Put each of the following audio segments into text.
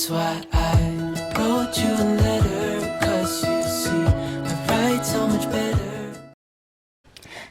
That's why I wrote you a letter, 'cause you see, I write so much better.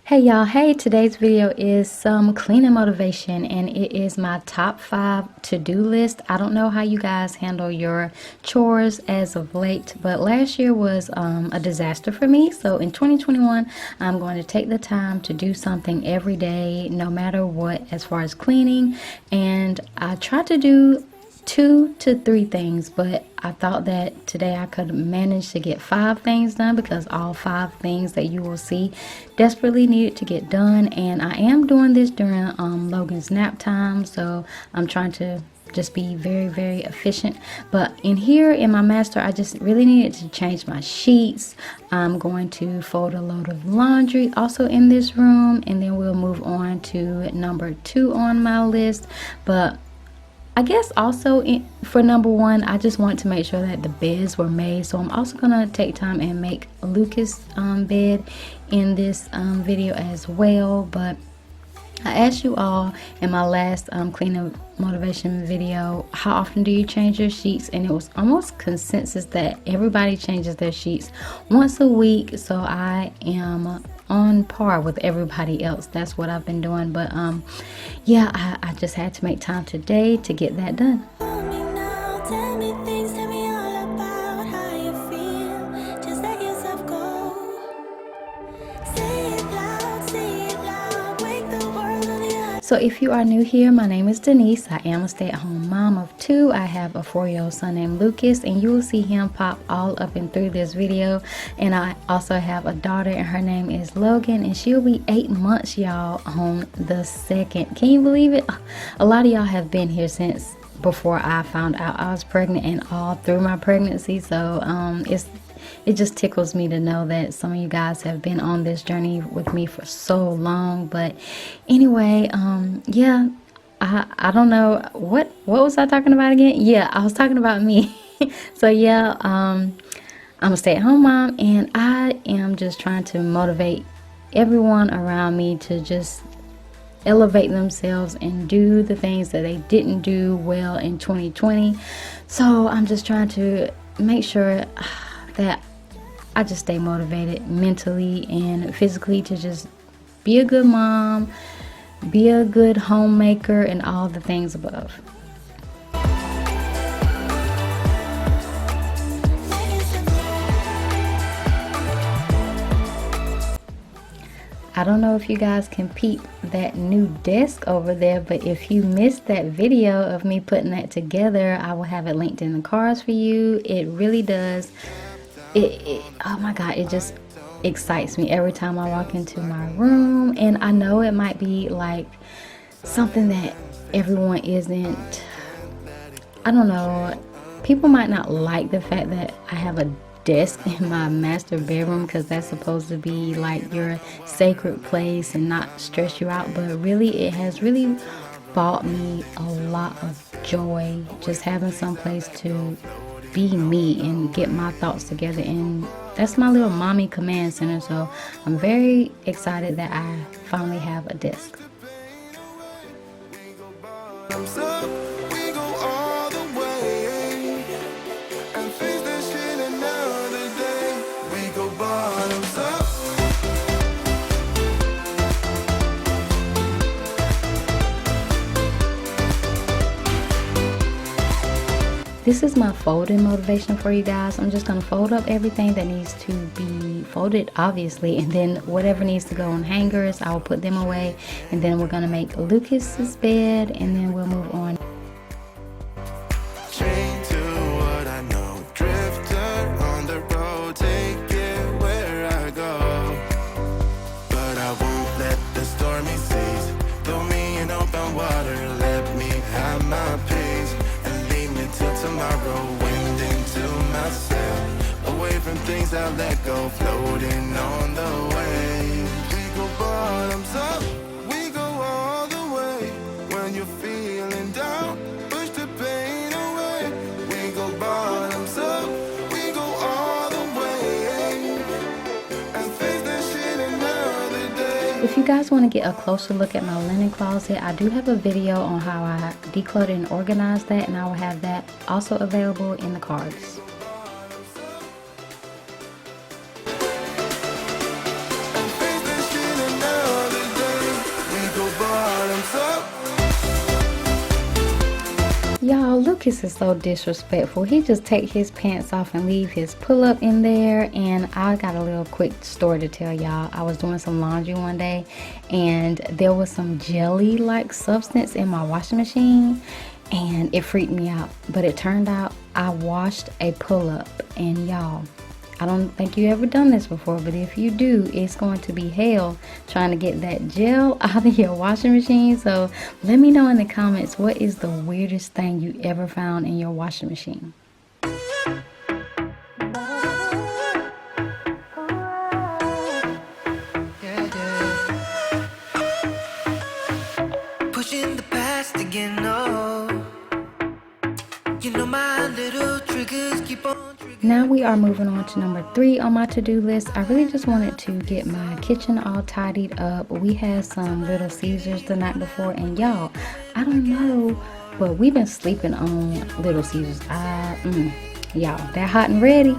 Hey y'all, hey, today's video is some cleaning motivation, and it is my top 5 to-do list. I don't know how you guys handle your chores as of late, but last year was a disaster for me. So in 2021, I'm going to take the time to do something every day, no matter what, as far as cleaning. And I tried to do 2 to 3 things, but I thought that today I could manage to get 5 things done, because all 5 things that you will see desperately needed to get done. And I am doing this during Logan's nap time, so I'm trying to just be very efficient. But in here in my master, I just really needed to change my sheets. I'm going to fold a load of laundry also in this room, and then we'll move on to number 2 on my list. But I guess also for number 1, I just want to make sure that the beds were made. So I'm also going to take time and make Lucas' bed in this video as well. But I asked you all in my last cleaning motivation video, how often do you change your sheets? And it was almost consensus that everybody changes their sheets once a week. So I am on par with everybody else. That's what I've been doing. But yeah, I just had to make time today to get that done. So if you are new here, my name is Denise. I am a stay-at-home mom of 2. I have a 4-year-old son named Lucas, and you will see him pop all up and through this video. And I also have a daughter, and her name is Logan, and she'll be 8 months, y'all, on the 2nd. Can you believe it? A lot of y'all have been here since before I found out I was pregnant and all through my pregnancy. So it just tickles me to know that some of you guys have been on this journey with me for so long. But anyway, yeah, I don't know what was I talking about again? Yeah, I was talking about me. So yeah, I'm a stay-at-home mom, and I am just trying to motivate everyone around me to just elevate themselves and do the things that they didn't do well in 2020. So I'm just trying to make sure that I just stay motivated mentally and physically to just be a good mom, be a good homemaker, and all the things above. I don't know if you guys can peep that new desk over there, but if you missed that video of me putting that together, I will have it linked in the cards for you. It really does. Oh my God, it just excites me every time I walk into my room. And I know it might be like something that everyone isn't, I don't know, people might not like the fact that I have a desk in my master bedroom, because that's supposed to be like your sacred place and not stress you out. But really, it has really brought me a lot of joy just having some place to be me and get my thoughts together. And that's my little mommy command center. So I'm very excited that I finally have a desk. This is my folding motivation for you guys. I'm just going to fold up everything that needs to be folded, obviously, and then whatever needs to go on hangers, I'll put them away. And then we're going to make Lucas's bed, and then we'll move on. Things I let go, floating on the wave. We go bottoms up, we go all the way. When you're feeling down, push the pain away. We go bottoms up, we go all the way. And face that shit another day. if you guys want to get a closer look at my linen closet, I do have a video on how I declutter and organize that, and I will have that also available in the cards. Y'all, Lucas is so disrespectful. He just take his pants off and leave his pull-up in there. And I got a little quick story to tell y'all. I was doing some laundry one day and there was some jelly-like substance in my washing machine and it freaked me out. But it turned out I washed a pull-up, and y'all, I don't think you ever done this before, but if you do, it's going to be hell trying to get that gel out of your washing machine. So let me know in the comments, what is the weirdest thing you ever found in your washing machine? Pushing the past again, no. You know my little triggers keep on. Now we are moving on to number 3 on my to-do list. I really just wanted to get my kitchen all tidied up. We had some Little Caesars the night before, and y'all, I don't know, but we've been sleeping on Little Caesars. Y'all, that hot and ready,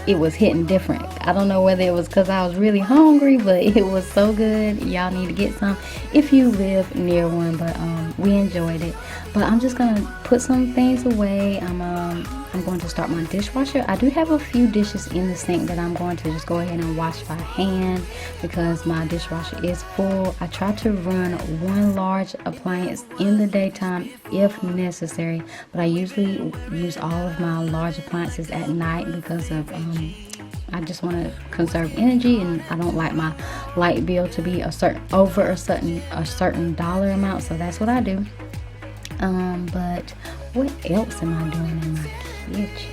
it was hitting different. I don't know whether it was because I was really hungry, but it was so good. Y'all need to get some if you live near one, but we enjoyed it. But I'm just gonna put some things away. I'm going to start my dishwasher. I do have a few dishes in the sink that I'm going to just go ahead and wash by hand because my dishwasher is full. I try to run one large appliance in the daytime if necessary, but I usually use all of my large appliances at night because of I just want to conserve energy, and I don't like my light bill to be a certain dollar amount, so that's what I do. But what else am I doing in my kitchen?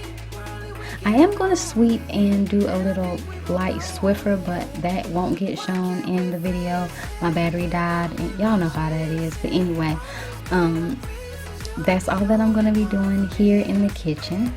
I am going to sweep and do a little light Swiffer, but that won't get shown in the video. My battery died, and y'all know how that is. But anyway, that's all that I'm going to be doing here in the kitchen.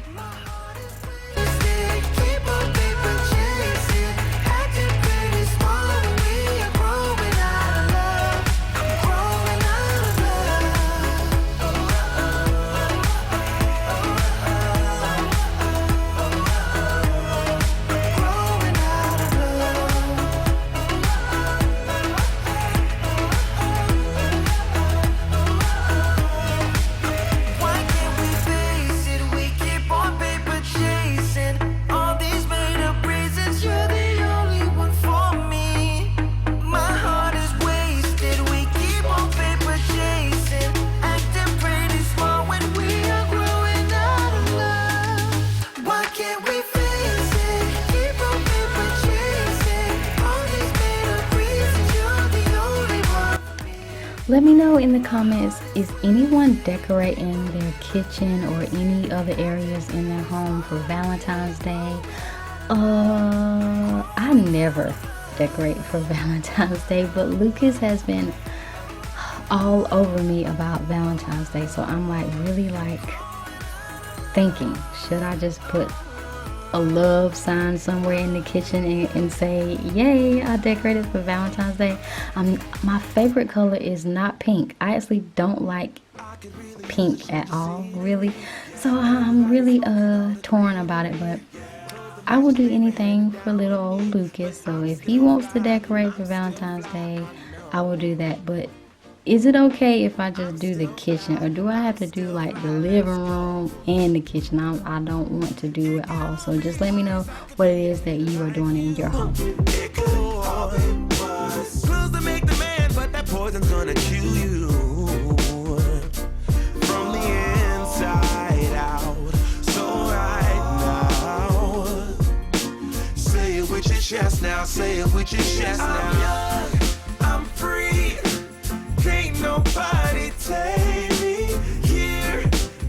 Let me know in the comments, is anyone decorating their kitchen or any other areas in their home for Valentine's Day? I never decorate for Valentine's Day, but Lucas has been all over me about Valentine's Day, so I'm like really thinking, should I just put a love sign somewhere in the kitchen and say, yay, I decorated for Valentine's Day. My favorite color is not pink. I actually don't like pink at all, really. So I'm really torn about it, but I will do anything for little old Lucas. So if he wants to decorate for Valentine's Day, I will do that. But is it okay if I just do the kitchen, or do I have to do like the living room and the kitchen? I don't want to do it all. So just let me know what it is that you are doing in your home. Clothes to make the man, but that poison's gonna chew you from the inside out. So right now, say it with your chest now, say it with your chest now. I'm young, I'm free, can't nobody take me here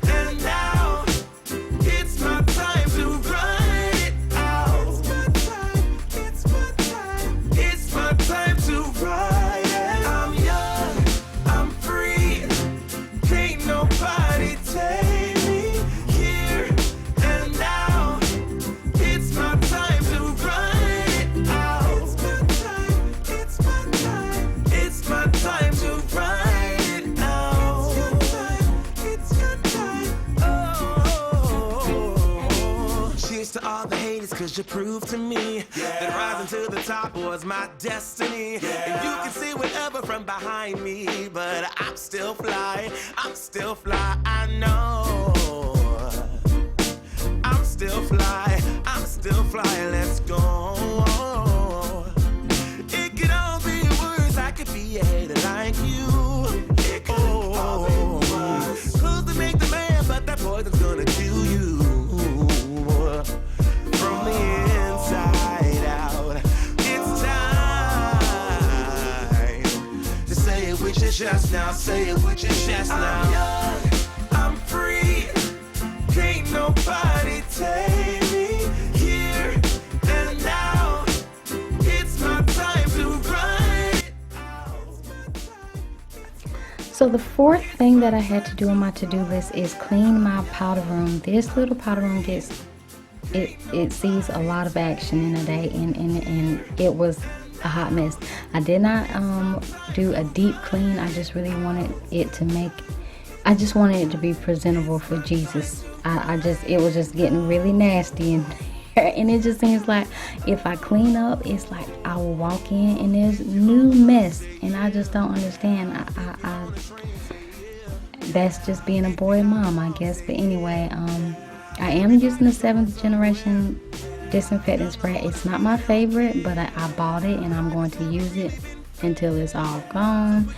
and now. It's my time to run it out. It's my time, it's my time to ride it. I'm young, I'm free, can't nobody take me here and now. It's my time to run it out. It's my time, it's my to all the haters, cause you proved to me that rising to the top was my destiny. And you can see whatever from behind me, but I'm still fly, I know. I'm still fly, let's go. It could all be worse, I could be a hater like you. It could all be worse. Clothes to make the man, but that poison's gonna kill you. From the inside out, it's time to say it with your chest now, say it with your chest now. I'm young, I'm free, can't nobody take me here and now. It's my time to run out. So the fourth thing that I had to do on my to-do list is clean my powder room. This little powder room gets it sees a lot of action in a day, and it was a hot mess. I did not do a deep clean. I just really wanted it to be presentable for Jesus. It was just getting really nasty in there, and it just seems like if I clean up, it's like I will walk in and there's new mess, and I just don't understand. That's just being a boy mom, I guess. But anyway, I am using the 7th generation disinfectant spray. It's not my favorite, but I bought it and I'm going to use it until it's all gone.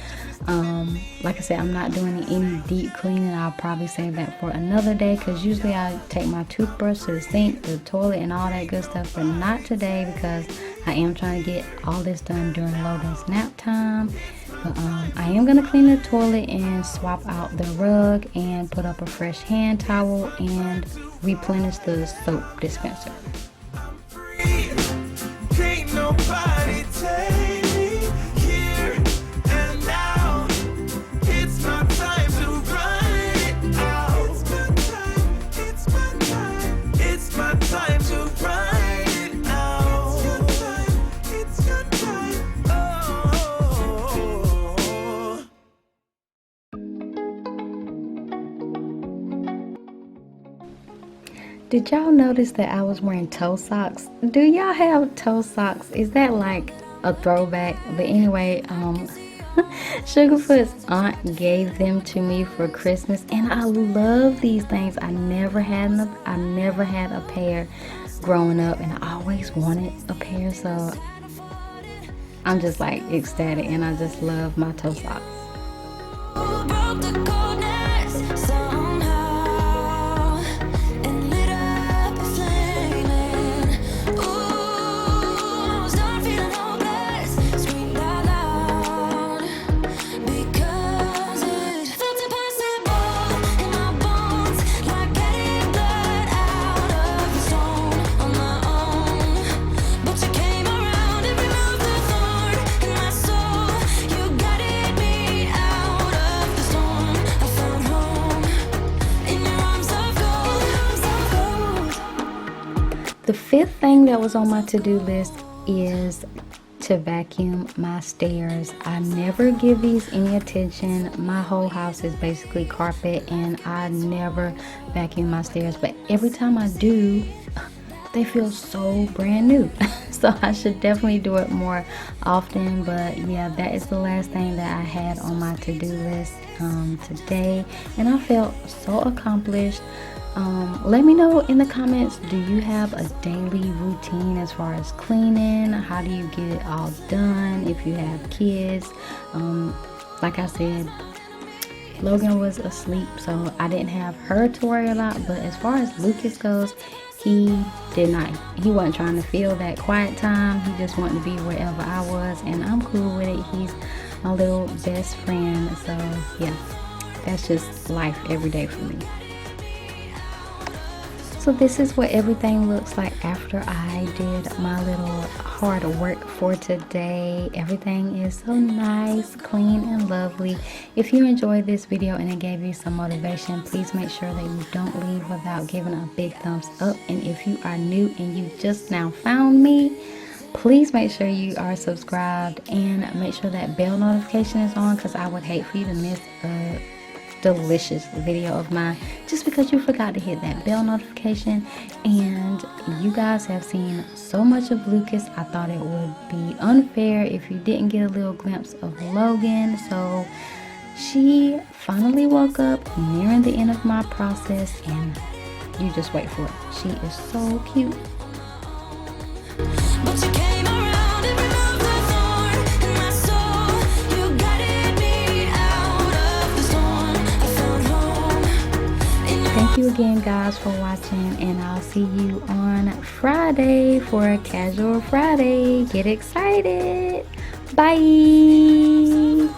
Like I said, I'm not doing any deep cleaning. I'll probably save that for another day, because usually I take my toothbrush to the sink, the toilet, and all that good stuff, but not today because I am trying to get all this done during Logan's nap time. But I am going to clean the toilet and swap out the rug and put up a fresh hand towel and replenish the soap dispenser. Can't nobody take me here and now. It's my time to run it out. It's my time. It's my time to run it out. It's your time. Oh. Did y'all notice that I was wearing toe socks? Do y'all have toe socks? Is that like a throwback? But anyway, Sugarfoot's aunt gave them to me for Christmas, and I love these things. I never had a pair growing up, and I always wanted a pair, so I'm just like ecstatic, and I just love my toe socks. The fifth thing that was on my to-do list is to vacuum my stairs. I never give these any attention. My whole house is basically carpet, and I never vacuum my stairs. But every time I do, they feel so brand new. So I should definitely do it more often. But yeah, that is the last thing that I had on my to-do list today, and I felt so accomplished. Let me know in the comments, do you have a daily routine as far as cleaning? How do you get it all done if you have kids? Like I said, Logan was asleep, so I didn't have her to worry about. But as far as Lucas goes, he wasn't trying to fill that quiet time. He just wanted to be wherever I was, and I'm cool with it. He's my little best friend. So yeah, that's just life every day for me. So this is what everything looks like after I did my little hard work for today. Everything is so nice, clean, and lovely. If you enjoyed this video and it gave you some motivation, please make sure that you don't leave without giving a big thumbs up. And if you are new and you just now found me, please make sure you are subscribed and make sure that bell notification is on, because I would hate for you to miss delicious video of mine, just because you forgot to hit that bell notification. And you guys have seen so much of Lucas, I thought it would be unfair if you didn't get a little glimpse of Logan. So she finally woke up nearing the end of my process, and you just wait for it. She is so cute. But you came around and removed the thorn in my soul. You guided me out of the storm. I found home in your Thank you again, guys, for watching, and I'll see you on Friday for a Casual Friday. Get excited. Bye.